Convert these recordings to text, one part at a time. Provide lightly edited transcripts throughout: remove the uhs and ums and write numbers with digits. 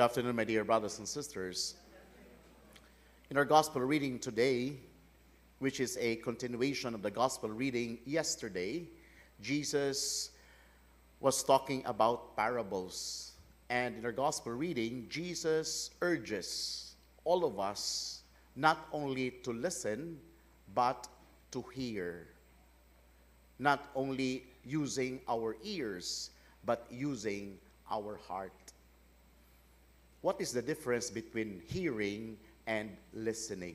Good afternoon, my dear brothers and sisters. In our gospel reading today, which is a continuation of the gospel reading yesterday, Jesus was talking about parables. And in our gospel reading, Jesus urges all of us not only to listen, but to hear. Not only using our ears, but using our heart. What is the difference between hearing and listening?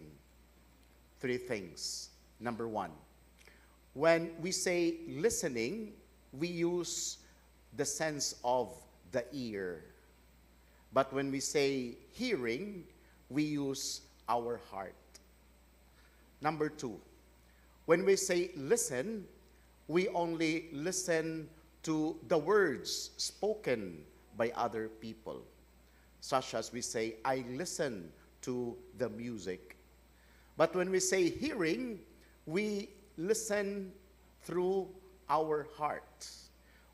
Three things. Number one, when we say listening, we use the sense of the ear. But when we say hearing, we use our heart. Number two, when we say listen, we only listen to the words spoken by other people. Such as we say, I listen to the music. But when we say hearing, we listen through our heart.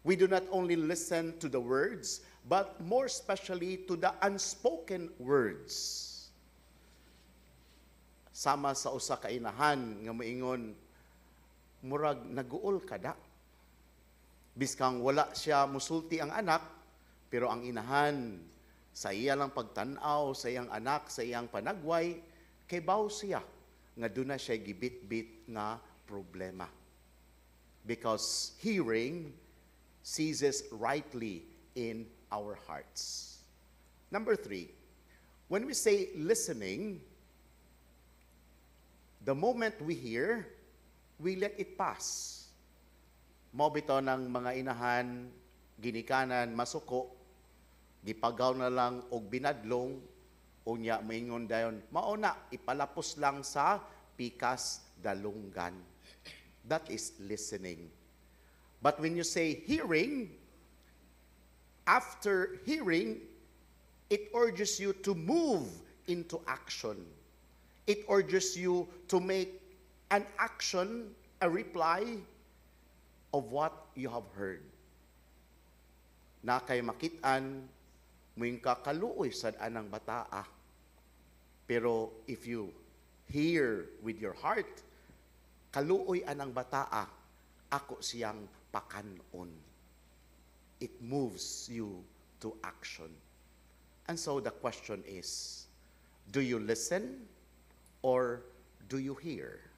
We do not only listen to the words, but more especially to the unspoken words. Sama sa usa ka inahan nga moingon, murag naguol kada. Biskang wala siya musulti ang anak, pero ang inahan sa iya lang pagtanaw, sa iyang anak, sa iyang panagway, kay baw siya nga doon na siya gibit-bit nga problema. Because hearing seizes rightly in our hearts. Number three, when we say listening, the moment we hear, we let it pass. Mao bitaw ng mga inahan, ginikanan, masuko, gipagaw na lang og binadlong, unya maingon dayon, mauna, ipalapos lang sa pikas dalunggan. That is listening. But when you say hearing, after hearing, it urges you to move into action. It urges you to make an action, a reply of what you have heard. Na kay makitaan, muing kakaluoy sa anang bataa. Pero if you hear with your heart, kaluoy anang bataa, ako siyang pakanon. It moves you to action. And so the question is, do you listen or do you hear?